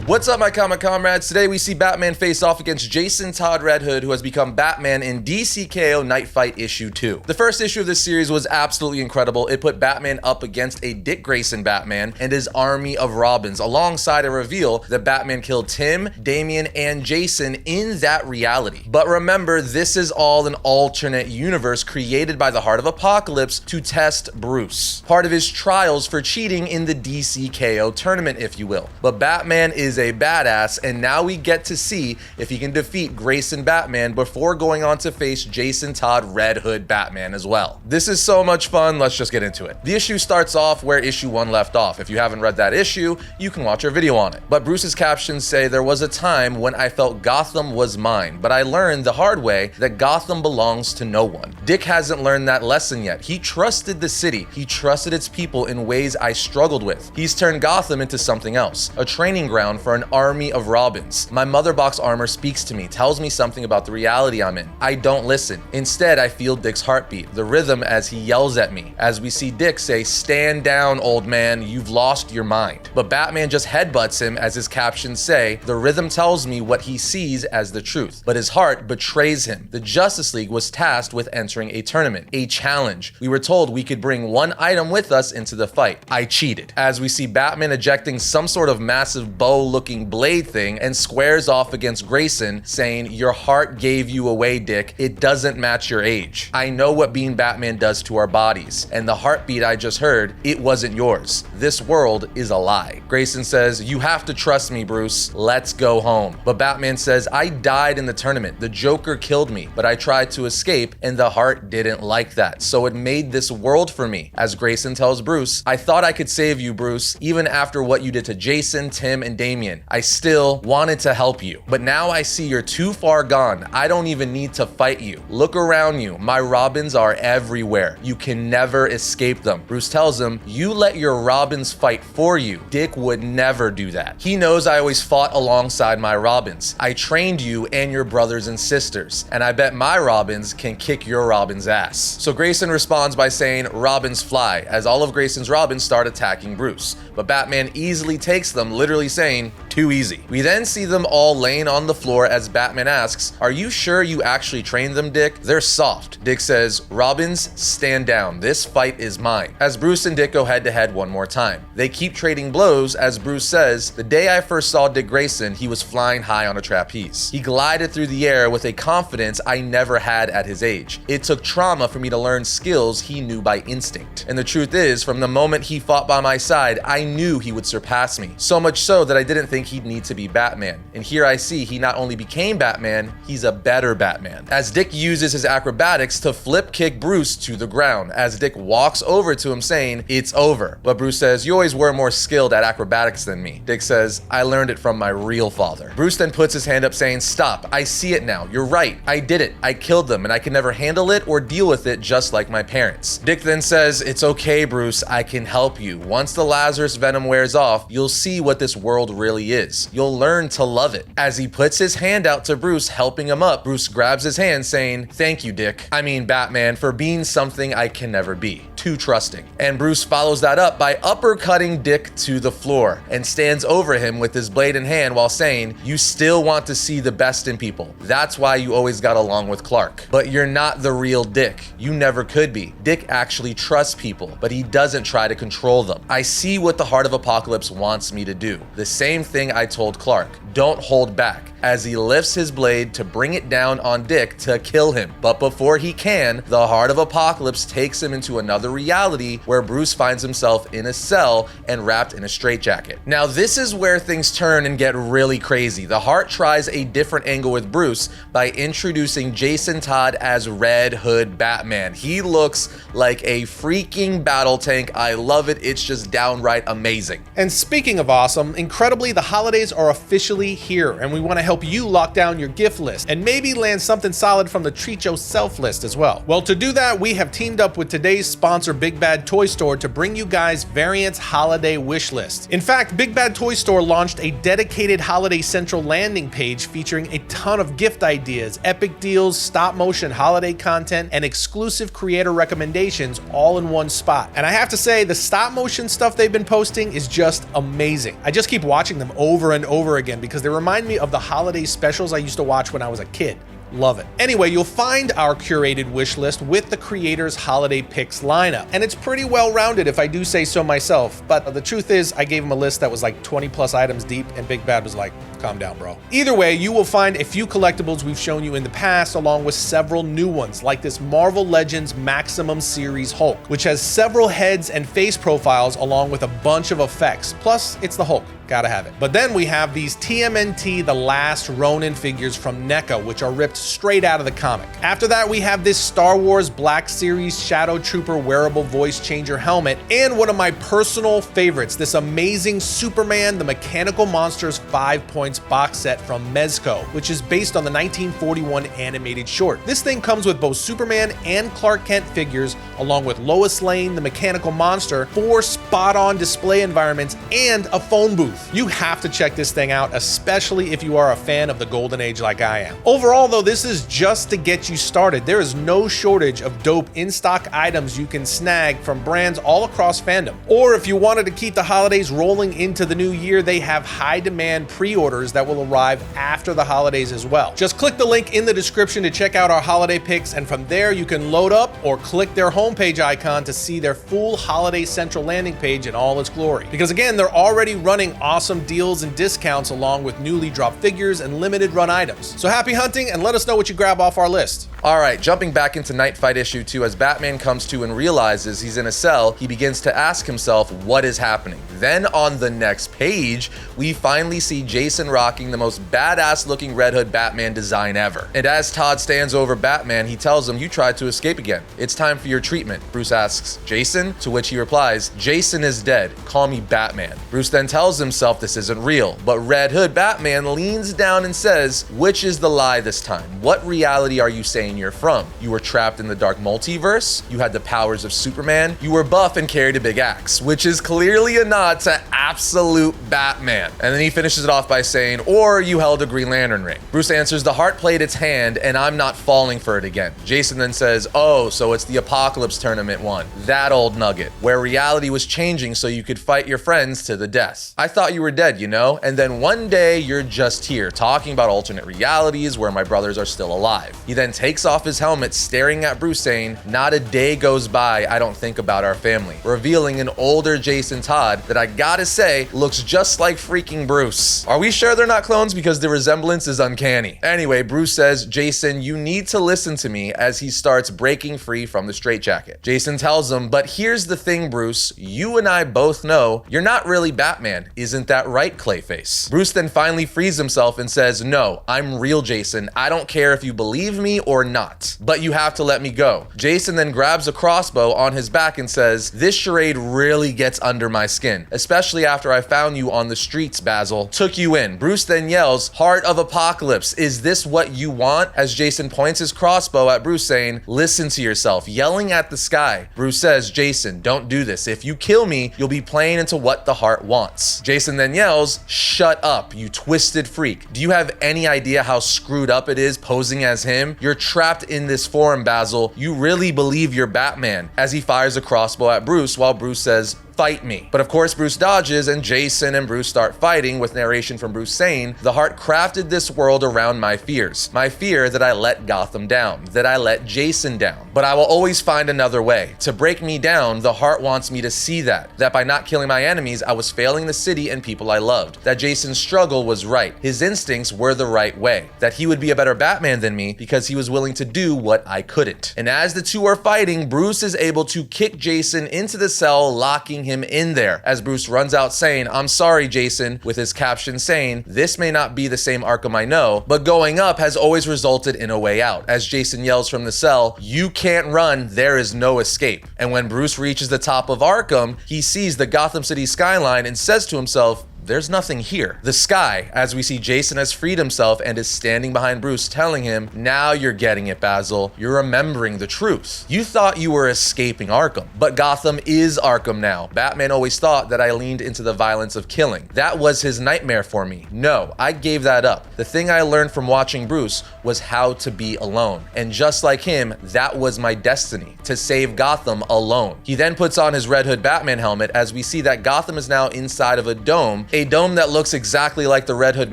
What's up, my comic comrades? Today we see Batman face off against Jason Todd Red Hood, who has become Batman in DC K.O. Knightfight issue 2. The first issue of this series was absolutely incredible. It put Batman up against a Dick Grayson Batman and his army of Robins, alongside a reveal that Batman killed Tim, Damian, and Jason in that reality. But remember, this is all an alternate universe created by the Heart of Apokolips to test Bruce. Part of his trials for cheating in the DC K.O. tournament, if you will. But Batman is a badass, and now we get to see if he can defeat Grayson Batman before going on to face Jason Todd Red Hood Batman as well. This is so much fun, let's just get into it. The issue starts off where issue 1 left off. If you haven't read that issue, you can watch our video on it. But Bruce's captions say, "There was a time when I felt Gotham was mine, but I learned the hard way that Gotham belongs to no one." Dick hasn't learned that lesson yet. He trusted the city. He trusted its people in ways I struggled with. He's turned Gotham into something else, a training ground for an army of Robins. My mother box armor speaks to me, tells me something about the reality I'm in. I don't listen. Instead, I feel Dick's heartbeat, the rhythm as he yells at me, as we see Dick say, "Stand down, old man, you've lost your mind." But Batman just headbutts him, as his captions say, "The rhythm tells me what he sees as the truth, but his heart betrays him." The Justice League was tasked with entering a tournament, a challenge. We were told we could bring one item with us into the fight. I cheated. As we see Batman ejecting some sort of massive bow-looking blade thing and squares off against Grayson, saying, "Your heart gave you away, Dick. It doesn't match your age. I know what being Batman does to our bodies, and the heartbeat I just heard, it wasn't yours. This world is a lie." Grayson says, "You have to trust me, Bruce. Let's go home." But Batman says, "I died in the tournament. The Joker killed me, but I tried to escape, and the heart didn't like that, so it made this world for me." As Grayson tells Bruce, "I thought I could save you, Bruce, even after what you did to Jason, Tim, and Damian. I still wanted to help you. But now I see you're too far gone. I don't even need to fight you. Look around you. My Robins are everywhere. You can never escape them." Bruce tells him, "You let your Robins fight for you. Dick would never do that. He knows I always fought alongside my Robins. I trained you and your brothers and sisters, and I bet my Robins can kick your Robins' ass." So Grayson responds by saying, "Robins fly," as all of Grayson's Robins start attacking Bruce. But Batman easily takes them, literally saying, "Too easy." We then see them all laying on the floor as Batman asks, "Are you sure you actually trained them, Dick? They're soft." Dick says, "Robins, stand down. This fight is mine." As Bruce and Dick go head to head one more time. They keep trading blows as Bruce says, "The day I first saw Dick Grayson, he was flying high on a trapeze. He glided through the air with a confidence I never had at his age. It took trauma for me to learn skills he knew by instinct. And the truth is, from the moment he fought by my side, I knew he would surpass me. So much so that I didn't think he'd need to be Batman. And here I see he not only became Batman, he's a better Batman." As Dick uses his acrobatics to flip kick Bruce to the ground, as Dick walks over to him saying, "It's over." But Bruce says, "You always were more skilled at acrobatics than me." Dick says, "I learned it from my real father." Bruce then puts his hand up saying, "Stop, I see it now. You're right. I did it. I killed them, and I can never handle it or deal with it just like my parents." Dick then says, "It's okay, Bruce. I can help you. Once the Lazarus venom wears off, you'll see what this world really is. You'll learn to love it." As he puts his hand out to Bruce, helping him up, Bruce grabs his hand saying, "Thank you, Dick. I mean, Batman, for being something I can never be. Too trusting." And Bruce follows that up by uppercutting Dick to the floor and stands over him with his blade in hand while saying, "You still want to see the best in people. That's why you always got along with Clark. But you're not the real Dick. You never could be. Dick actually trusts people, but he doesn't try to control them. I see what the Heart of Apokolips wants me to do. The same thing I told Clark. Don't hold back." As he lifts his blade to bring it down on Dick to kill him. But before he can, the Heart of Apokolips takes him into another reality where Bruce finds himself in a cell and wrapped in a straitjacket. Now this is where things turn and get really crazy. The Heart tries a different angle with Bruce by introducing Jason Todd as Red Hood Batman. He looks like a freaking battle tank. I love it. It's just downright amazing. And speaking of awesome, incredibly, the holidays are officially here, and we want to help you lock down your gift list and maybe land something solid from the Treat Yourself list as well. Well, to do that, we have teamed up with today's sponsor, Big Bad Toy Store, to bring you guys Variant's holiday wish list. In fact, Big Bad Toy Store launched a dedicated Holiday Central landing page featuring a ton of gift ideas, epic deals, stop motion holiday content, and exclusive creator recommendations all in one spot. And I have to say, the stop motion stuff they've been posting is just amazing. I just keep watching watching them over and over again because they remind me of the holiday specials I used to watch when I was a kid. Love it. Anyway, you'll find our curated wish list with the creator's holiday picks lineup, and it's pretty well rounded if I do say so myself, but the truth is I gave him a list that was like 20 plus items deep and Big Bad was like, calm down, bro. Either way, you will find a few collectibles we've shown you in the past along with several new ones like this Marvel Legends Maximum Series Hulk, which has several heads and face profiles along with a bunch of effects. Plus, it's the Hulk. Gotta have it. But then we have these TMNT The Last Ronin figures from NECA, which are ripped straight out of the comic. After that, we have this Star Wars Black Series Shadow Trooper wearable voice changer helmet, and one of my personal favorites, this amazing Superman the Mechanical Monsters 5 Points box set from Mezco, which is based on the 1941 animated short. This thing comes with both Superman and Clark Kent figures, along with Lois Lane the Mechanical Monster, 4 spot-on display environments, and a phone booth. You have to check this thing out, especially if you are a fan of the Golden Age like I am. Overall though, this is just to get you started. There is no shortage of dope in-stock items you can snag from brands all across fandom. Or if you wanted to keep the holidays rolling into the new year, they have high demand pre-orders that will arrive after the holidays as well. Just click the link in the description to check out our holiday picks, and from there you can load up or click their homepage icon to see their full Holiday Central landing page in all its glory. Because again, they're already running awesome deals and discounts along with newly dropped figures and limited run items. So happy hunting and let us know what you grab off our list. All right, jumping back into Knightfight issue 2, as Batman comes to and realizes he's in a cell, he begins to ask himself what is happening. Then on the next page, we finally see Jason rocking the most badass looking Red Hood Batman design ever. And as Todd stands over Batman, he tells him, "You tried to escape again. It's time for your treatment." Bruce asks, "Jason?" To which he replies, "Jason is dead. Call me Batman." Bruce then tells himself this isn't real, but Red Hood Batman leans down and says, "Which is the lie this time? What reality are you saying you're from? You were trapped in the dark multiverse? You had the powers of Superman? You were buff and carried a big axe," which is clearly a nod to absolute Batman. And then he finishes it off by saying, "Or you held a Green Lantern ring." Bruce answers, "The heart played its hand and I'm not falling for it again." Jason then says, "Oh, so it's the Apokolips tournament one. That old nugget, where reality was changing so you could fight your friends to the death. I thought you were dead, you know? And then one day you're just here talking about alternate realities where my brothers are still alive." He then takes off his helmet, staring at Bruce, saying, "Not a day goes by I don't think about our family," revealing an older Jason Todd that I gotta say looks just like freaking Bruce. Are we sure they're not clones? Because the resemblance is uncanny. Anyway, Bruce says, "Jason, you need to listen to me," as he starts breaking free from the straitjacket. Jason tells him, "But here's the thing, Bruce, you and I both know you're not really Batman. Isn't that right, Clayface?" Bruce then finally frees himself and says, "No, I'm real Jason. I don't care if you believe me or not, but you have to let me go." Jason then grabs a crossbow on his back and says, "This charade really gets under my skin, especially after I found you on the streets, Basil. Took you in." Bruce then yells, "Heart of Apokolips, is this what you want?" as Jason points his crossbow at Bruce saying, "Listen to yourself," yelling at the sky. Bruce says, "Jason, don't do this. If you kill me, you'll be playing into what the heart wants." Jason then yells, "Shut up, you twisted freak. Do you have any idea how screwed up it is posing as him? You're trapped in this form, Basil. You really believe you're Batman," as he fires a crossbow at Bruce while Bruce says, "Fight me." But of course Bruce dodges and Jason and Bruce start fighting, with narration from Bruce saying, "The heart crafted this world around my fears. My fear that I let Gotham down, that I let Jason down. But I will always find another way. To break me down, the heart wants me to see that by not killing my enemies, I was failing the city and people I loved. That Jason's struggle was right. His instincts were the right way. That he would be a better Batman than me because he was willing to do what I couldn't." And as the two are fighting, Bruce is able to kick Jason into the cell, locking him in there, as Bruce runs out saying, "I'm sorry, Jason," with his caption saying, "This may not be the same Arkham I know, but going up has always resulted in a way out," as Jason yells from the cell, "You can't run, there is no escape." And when Bruce reaches the top of Arkham, he sees the Gotham City skyline and says to himself, "There's nothing here." The sky, as we see Jason has freed himself and is standing behind Bruce, telling him, "Now you're getting it, Basil. You're remembering the truth. You thought you were escaping Arkham, but Gotham is Arkham now. Batman always thought that I leaned into the violence of killing. That was his nightmare for me. No, I gave that up. The thing I learned from watching Bruce was how to be alone. And just like him, that was my destiny, to save Gotham alone." He then puts on his Red Hood Batman helmet as we see that Gotham is now inside of a dome, a dome that looks exactly like the Red Hood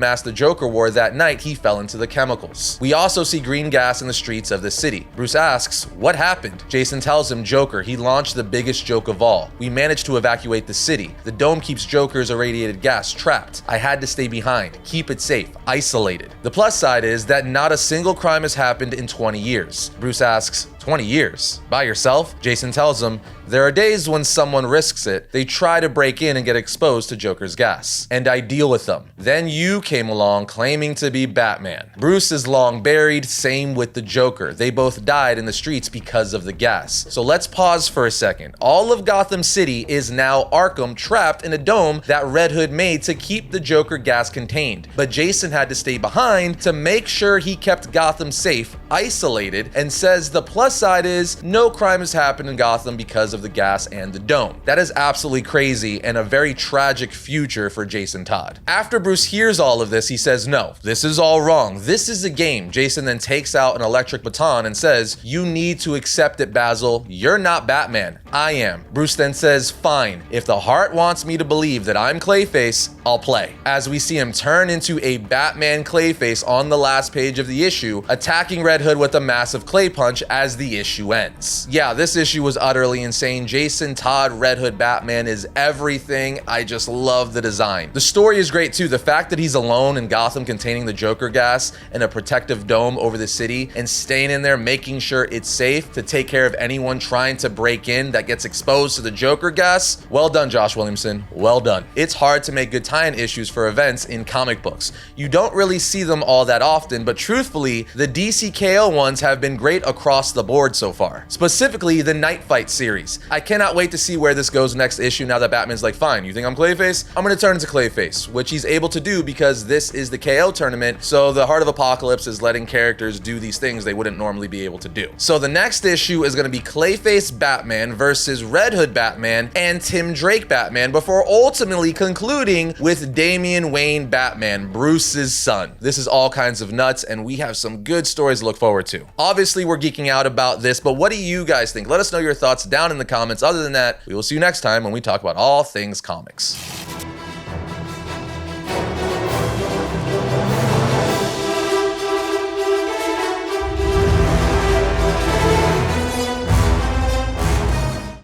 mask the Joker wore that night he fell into the chemicals. We also see green gas in the streets of the city. Bruce asks, what happened? Jason tells him, Joker, he launched the biggest joke of all. We managed to evacuate the city. The dome keeps Joker's irradiated gas trapped. I had to stay behind, keep it safe, isolated. The plus side is that not a single crime has happened in 20 years. Bruce asks, 20 years? By yourself? Jason tells him, there are days when someone risks it. They try to break in and get exposed to Joker's gas. And I deal with them. Then you came along claiming to be Batman. Bruce is long buried, same with the Joker. They both died in the streets because of the gas. So let's pause for a second. All of Gotham City is now Arkham, trapped in a dome that Red Hood made to keep the Joker gas contained. But Jason had to stay behind to make sure he kept Gotham safe, isolated, and says the plus side is no crime has happened in Gotham because of the gas and the dome. That is absolutely crazy and a very tragic future for Jason Todd. After Bruce hears all of this, he says, no, this is all wrong. This is a game. Jason then takes out an electric baton and says, you need to accept it, Basil. You're not Batman. I am. Bruce then says, fine. If the heart wants me to believe that I'm Clayface, I'll play. As we see him turn into a Batman Clayface on the last page of the issue, attacking Red Hood with a massive clay punch as the issue ends. Yeah, this issue was utterly insane. Jason Todd Red Hood Batman is everything. I just love the design. The story is great too. The fact that he's alone in Gotham containing the Joker gas and a protective dome over the city and staying in there making sure it's safe to take care of anyone trying to break in that gets exposed to the Joker gas. Well done, Josh Williamson. Well done. It's hard to make good tie-in issues for events in comic books. You don't really see them all that often, but truthfully, the DC K.O. ones have been great across the board so far. Specifically, the Knightfight series. I cannot wait to see where this goes next issue now that Batman's like, fine, you think I'm Clayface? I'm gonna turn into Clayface, which he's able to do because this is the KO tournament, so the Heart of Apokolips is letting characters do these things they wouldn't normally be able to do. So the next issue is gonna be Clayface Batman versus Red Hood Batman and Tim Drake Batman before ultimately concluding with Damian Wayne Batman, Bruce's son. This is all kinds of nuts and we have some good stories to look forward to. Obviously, we're geeking out about this, but what do you guys think? Let us know your thoughts down in the comments. Other than that, we will see you next time when we talk about all things comics.